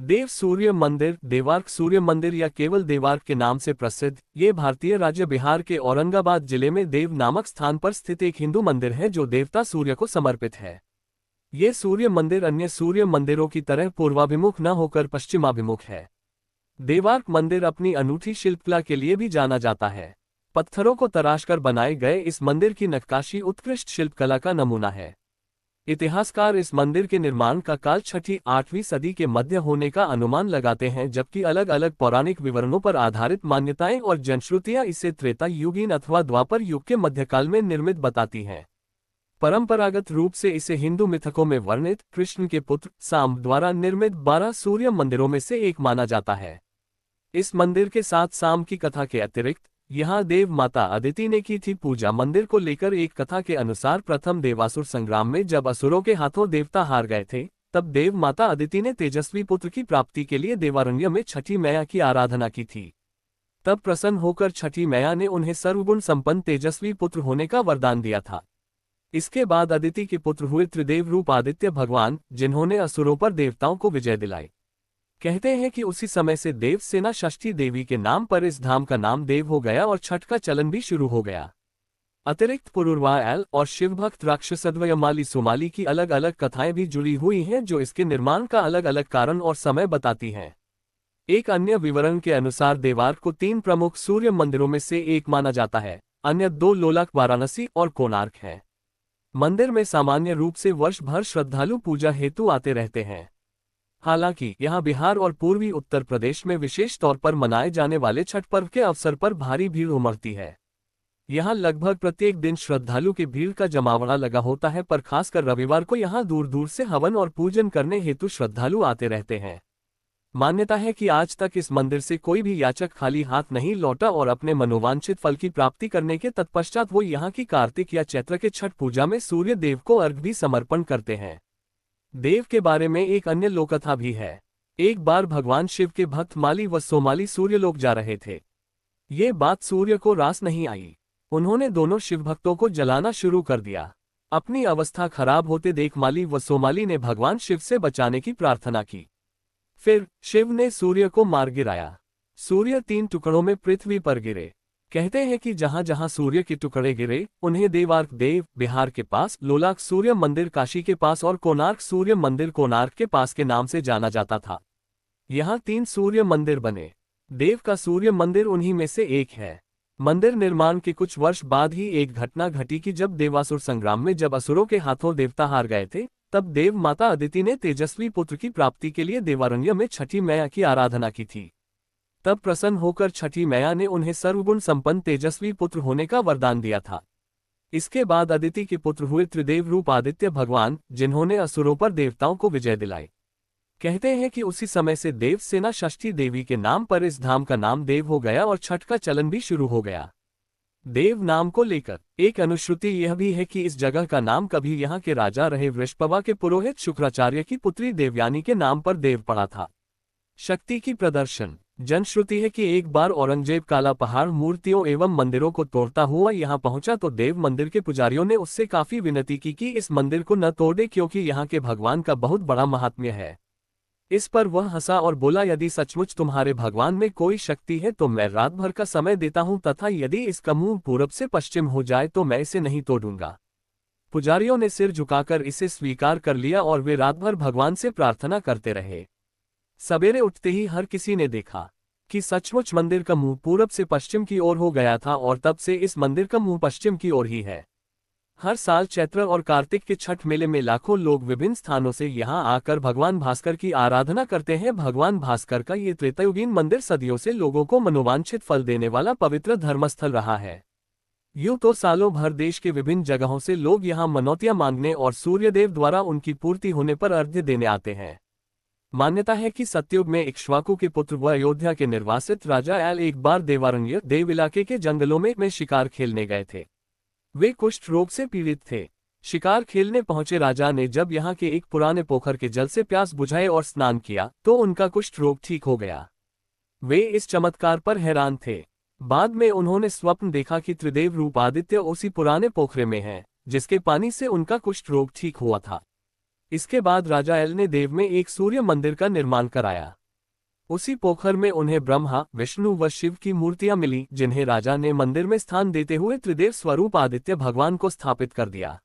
देव सूर्य मंदिर, देवार्क सूर्य मंदिर या केवल देवार्क के नाम से प्रसिद्ध, ये भारतीय राज्य बिहार के औरंगाबाद जिले में देव नामक स्थान पर स्थित एक हिंदू मंदिर है जो देवता सूर्य को समर्पित है। ये सूर्य मंदिर अन्य सूर्य मंदिरों की तरह पूर्वाभिमुख न होकर पश्चिमाभिमुख है। देवार्क मंदिर अपनी अनूठी शिल्पकला के लिए भी जाना जाता है। पत्थरों को तराशकर बनाए गए इस मंदिर की नक्काशी उत्कृष्ट शिल्पकला का नमूना है। इतिहासकार इस मंदिर के निर्माण का काल 6ठी-8वीं सदी के मध्य होने का अनुमान लगाते हैं, जबकि अलग अलग पौराणिक विवरणों पर आधारित मान्यताएं और जनश्रुतियां इसे त्रेता युगीन अथवा द्वापर युग के मध्यकाल में निर्मित बताती हैं। परंपरागत रूप से इसे हिंदू मिथकों में वर्णित कृष्ण के पुत्र सांब द्वारा निर्मित 12 सूर्य मंदिरों में से एक माना जाता है। इस मंदिर के साथ सांब की कथा के अतिरिक्त यहाँ देव माता अदिति ने की थी पूजा। मंदिर को लेकर एक कथा के अनुसार प्रथम देवासुर संग्राम में जब असुरों के हाथों देवता हार गए थे, तब देव माता अदिति ने तेजस्वी पुत्र की प्राप्ति के लिए देवारण्य में छठी मैया की आराधना की थी। तब प्रसन्न होकर छठी मैया ने उन्हें सर्वगुण संपन्न तेजस्वी पुत्र होने का वरदान दिया था। इसके बाद अदिति के पुत्र हुए त्रिदेव रूप आदित्य भगवान, जिन्होंने असुरों पर देवताओं को विजय दिलाई। कहते हैं कि उसी समय से देव सेना षष्ठी देवी के नाम पर इस धाम का नाम देव हो गया और छठ का चलन भी शुरू हो गया। अतिरिक्त पुरुरवायल और शिवभक्त राक्षसद्वयमाली सोमाली की अलग अलग कथाएं भी जुड़ी हुई हैं जो इसके निर्माण का अलग अलग कारण और समय बताती हैं। एक अन्य विवरण के अनुसार देवार्क को 3 प्रमुख सूर्य मंदिरों में से एक माना जाता है, अन्य 2 लोलाक वाराणसी और कोणार्क हैं। मंदिर में सामान्य रूप से वर्ष भर श्रद्धालु पूजा हेतु आते रहते हैं। हालांकि यहाँ बिहार और पूर्वी उत्तर प्रदेश में विशेष तौर पर मनाए जाने वाले छठ पर्व के अवसर पर भारी भीड़ उमड़ती है। यहाँ लगभग प्रत्येक दिन श्रद्धालु की भीड़ का जमावड़ा लगा होता है, पर खासकर रविवार को यहाँ दूर दूर से हवन और पूजन करने हेतु श्रद्धालु आते रहते हैं। मान्यता है कि आज तक इस मंदिर से कोई भी याचक खाली हाथ नहीं लौटा और अपने मनोवांछित फल की प्राप्ति करने के तत्पश्चात वो यहाँ की कार्तिक या चैत्र के छठ पूजा में सूर्य देव को अर्घ्य भी समर्पण करते हैं। देव के बारे में एक अन्य लोककथा भी है। एक बार भगवान शिव के भक्त माली व सोमाली सूर्यलोक जा रहे थे। ये बात सूर्य को रास नहीं आई। उन्होंने दोनों शिव भक्तों को जलाना शुरू कर दिया। अपनी अवस्था खराब होते देख माली व सोमाली ने भगवान शिव से बचाने की प्रार्थना की। फिर शिव ने सूर्य को मार गिराया। सूर्य 3 टुकड़ों में पृथ्वी पर गिरे। कहते हैं कि जहां जहां सूर्य के टुकड़े गिरे उन्हें देवार्क देव बिहार के पास, लोलाक सूर्य मंदिर काशी के पास और कोणार्क सूर्य मंदिर कोणार्क के पास के नाम से जाना जाता था। यहाँ 3 सूर्य मंदिर बने। देव का सूर्य मंदिर उन्हीं में से एक है। मंदिर निर्माण के कुछ वर्ष बाद ही एक घटना घटी कि जब देवासुर संग्राम में जब असुरों के हाथों देवता हार गए थे, तब देव माता अदिति ने तेजस्वी पुत्र की प्राप्ति के लिए देवारण्य में छठी मैया की आराधना की थी। तब प्रसन्न होकर छठी मैया ने उन्हें सर्वगुण संपन्न तेजस्वी पुत्र होने का वरदान दिया था। इसके बाद अदिति के पुत्र हुए त्रिदेव रूप आदित्य भगवान, जिन्होंने असुरों पर देवताओं को विजय दिलाई। कहते हैं कि उसी समय से देव सेना षष्ठी देवी के नाम पर इस धाम का नाम देव हो गया और छठ का चलन भी शुरू हो गया। देव नाम को लेकर एक अनुश्रुति यह भी है कि इस जगह का नाम कभी यहाँ के राजा रहे वृषपवा के पुरोहित शुक्राचार्य की पुत्री देवयानी के नाम पर देव पड़ा था। शक्ति की प्रदर्शन। जनश्रुति है कि एक बार औरंगजेब काला पहाड़ मूर्तियों एवं मंदिरों को तोड़ता हुआ यहाँ पहुंचा तो देव मंदिर के पुजारियों ने उससे काफी विनती की कि इस मंदिर को न तोड़े, क्योंकि यहाँ के भगवान का बहुत बड़ा महात्म्य है। इस पर वह हंसा और बोला, यदि सचमुच तुम्हारे भगवान में कोई शक्ति है तो मैं रात भर का समय देता हूँ, तथा यदि इसका मुंह पूरब से पश्चिम हो जाए तो मैं इसे नहीं तोड़ूंगा। पुजारियों ने सिर झुकाकर इसे स्वीकार कर लिया और वे रात भर भगवान से प्रार्थना करते रहे। सवेरे उठते ही हर किसी ने देखा कि सचमुच मंदिर का मुंह पूरब से पश्चिम की ओर हो गया था और तब से इस मंदिर का मुंह पश्चिम की ओर ही है। हर साल चैत्र और कार्तिक के छठ मेले में लाखों लोग विभिन्न स्थानों से यहाँ आकर भगवान भास्कर की आराधना करते हैं। भगवान भास्कर का ये त्रेतायुगीन मंदिर सदियों से लोगों को मनोवांछित फल देने वाला पवित्र धर्मस्थल रहा है। यूं तो सालों भर देश के विभिन्न जगहों से लोग यहाँ मनौतियां मांगने और सूर्यदेव द्वारा उनकी पूर्ति होने पर अर्घ्य देने आते हैं। मान्यता है कि सतयुग में इक्ष्वाकु के पुत्र व अयोध्या के निर्वासित राजा एल एक बार देवारण्य देव इलाके के जंगलों में शिकार खेलने गए थे। वे कुष्ठ रोग से पीड़ित थे। शिकार खेलने पहुंचे राजा ने जब यहाँ के एक पुराने पोखर के जल से प्यास बुझाए और स्नान किया तो उनका कुष्ठ रोग ठीक हो गया। वे इस चमत्कार पर हैरान थे। बाद में उन्होंने स्वप्न देखा कि त्रिदेव रूप आदित्य उसी पुराने पोखरे में हैं, जिसके पानी से उनका कुष्ठ रोग ठीक हुआ था। इसके बाद राजा एल ने देव में एक सूर्य मंदिर का निर्माण कराया। उसी पोखर में उन्हें ब्रह्मा, विष्णु व शिव की मूर्तियां मिली, जिन्हें राजा ने मंदिर में स्थान देते हुए त्रिदेव स्वरूप आदित्य भगवान को स्थापित कर दिया।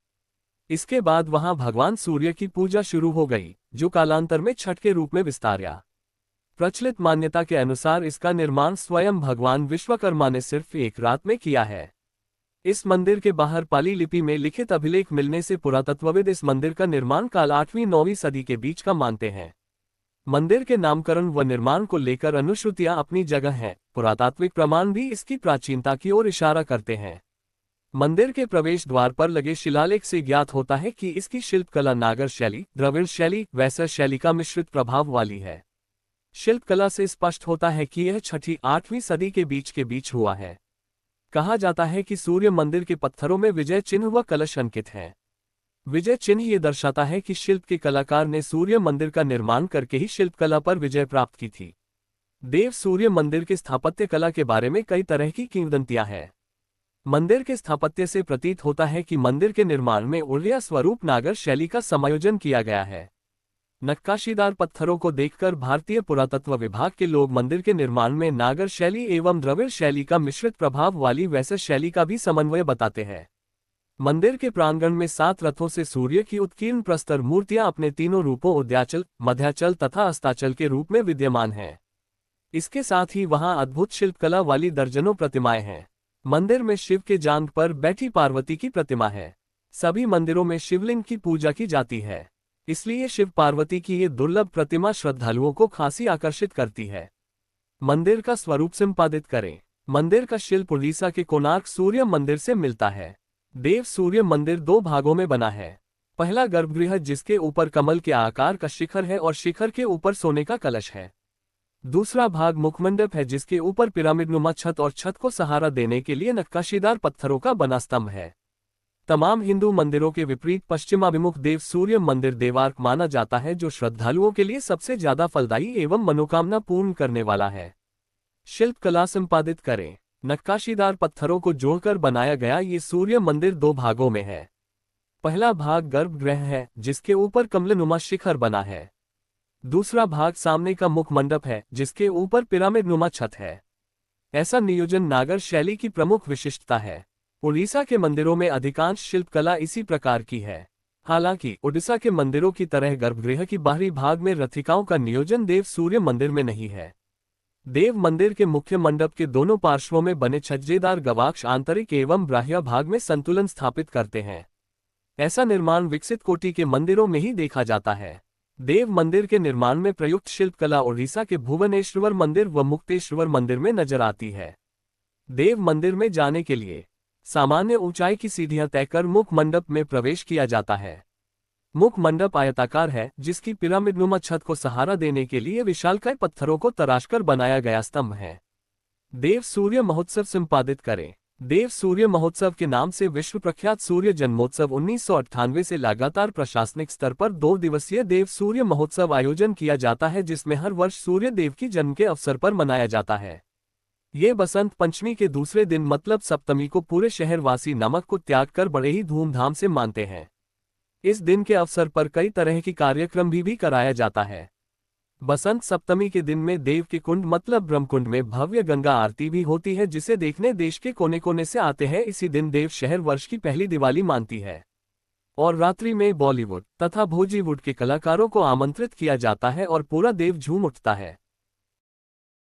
इसके बाद वहां भगवान सूर्य की पूजा शुरू हो गई, जो कालांतर में छठ के रूप में विस्तारा। प्रचलित मान्यता के अनुसार इसका निर्माण स्वयं भगवान विश्वकर्मा ने सिर्फ एक रात में किया है। इस मंदिर के बाहर पाली लिपि में लिखित अभिलेख मिलने से पुरातत्वविद इस मंदिर का निर्माण काल 8वीं-9वीं सदी के बीच का मानते हैं। मंदिर के नामकरण व निर्माण को लेकर अनुश्रुतियां अपनी जगह हैं, पुरातात्विक प्रमाण भी इसकी प्राचीनता की ओर इशारा करते हैं। मंदिर के प्रवेश द्वार पर लगे शिलालेख से ज्ञात होता है कि इसकी शिल्पकला नागर शैली, द्रविड़ शैली, वैश्य शैली का मिश्रित प्रभाव वाली है। शिल्पकला से स्पष्ट होता है कि यह 6ठी-8वीं सदी के बीच हुआ है। कहा जाता है कि सूर्य मंदिर के पत्थरों में विजय चिन्ह व कलश अंकित हैं। विजय चिन्ह ये दर्शाता है कि शिल्प के कलाकार ने सूर्य मंदिर का निर्माण करके ही शिल्पकला पर विजय प्राप्त की थी। देव सूर्य मंदिर के स्थापत्य कला के बारे में कई तरह की किंवदंतियां हैं। मंदिर के स्थापत्य से प्रतीत होता है कि मंदिर के निर्माण में उर्या स्वरूप नागर शैली का समायोजन किया गया है। नक्काशीदार पत्थरों को देखकर भारतीय पुरातत्व विभाग के लोग मंदिर के निर्माण में नागर शैली एवं द्रविड़ शैली का मिश्रित प्रभाव वाली वैश्य शैली का भी समन्वय बताते हैं। मंदिर के प्रांगण में 7 रथों से सूर्य की उत्कीर्ण प्रस्तर मूर्तियां अपने तीनों रूपों उदयाचल, मध्याचल तथा अस्ताचल के रूप में विद्यमान हैं। इसके साथ ही वहां अद्भुत शिल्पकला वाली दर्जनों प्रतिमाएं हैं। मंदिर में शिव के जांघ पर बैठी पार्वती की प्रतिमा है। सभी मंदिरों में शिवलिंग की पूजा की जाती है, इसलिए शिव पार्वती की ये दुर्लभ प्रतिमा श्रद्धालुओं को खासी आकर्षित करती है। मंदिर का स्वरूप संपादित करें। मंदिर का शिल्प उड़ीसा के कोणार्क सूर्य मंदिर से मिलता है। देव सूर्य मंदिर 2 भागों में बना है। पहला गर्भगृह, जिसके ऊपर कमल के आकार का शिखर है और शिखर के ऊपर सोने का कलश है। दूसरा भाग मुखमंडप है, जिसके ऊपर पिरामिडनुमा छत और छत को सहारा देने के लिए नक्काशीदार पत्थरों का बना स्तंभ है। तमाम हिंदू मंदिरों के विपरीत पश्चिमाभिमुख देव सूर्य मंदिर देवार्क माना जाता है, जो श्रद्धालुओं के लिए सबसे ज्यादा फलदायी एवं मनोकामना पूर्ण करने वाला है। शिल्प कला संपादित करें। नक्काशीदार पत्थरों को जोड़कर बनाया गया ये सूर्य मंदिर 2 भागों में है। पहला भाग गर्भगृह है, जिसके ऊपर कमलनुमा शिखर बना है। दूसरा भाग सामने का मुख मंडप है, जिसके ऊपर पिरामिडनुमा छत है। ऐसा नियोजन नागर शैली की प्रमुख विशिष्टता है। उड़ीसा के मंदिरों में अधिकांश शिल्पकला इसी प्रकार की है। हालांकि उड़ीसा के मंदिरों की तरह गर्भगृह की बाहरी भाग में रथिकाओं का नियोजन देव सूर्य मंदिर में नहीं है। देव मंदिर के मुख्य मंडप के दोनों पार्श्वों में बने छज्जेदार गवाक्ष आंतरिक एवं बाह्य भाग में संतुलन स्थापित करते हैं। ऐसा निर्माण विकसित कोटि के मंदिरों में ही देखा जाता है। देव मंदिर के निर्माण में प्रयुक्त शिल्पकला उड़ीसा के भुवनेश्वर मंदिर व मुक्तेश्वर मंदिर में नजर आती है। देव मंदिर में जाने के लिए सामान्य ऊंचाई की सीढ़ियां तय कर मुख मंडप में प्रवेश किया जाता है। मुख मंडप आयताकार है, जिसकी पिरामिडनुमा छत को सहारा देने के लिए विशालकाय पत्थरों को तराशकर बनाया गया स्तंभ है। देव सूर्य महोत्सव संपादित करें। देव सूर्य महोत्सव के नाम से विश्व प्रख्यात सूर्य जन्मोत्सव 1998 से लगातार प्रशासनिक स्तर पर 2 दिवसीय देव सूर्य महोत्सव आयोजन किया जाता है, जिसमें हर वर्ष सूर्य देव की जन्म के अवसर पर मनाया जाता है। ये बसंत पंचमी के दूसरे दिन मतलब सप्तमी को पूरे शहरवासी नमक को त्याग कर बड़े ही धूमधाम से मानते हैं। इस दिन के अवसर पर कई तरह की कार्यक्रम भी कराया जाता है। बसंत सप्तमी के दिन में देव के कुंड मतलब ब्रह्मकुंड में भव्य गंगा आरती भी होती है, जिसे देखने देश के कोने कोने से आते हैं। इसी दिन देव शहर वर्ष की पहली दिवाली मानती है और रात्रि में बॉलीवुड तथा भोजीवुड के कलाकारों को आमंत्रित किया जाता है और पूरा देव झूम उठता है।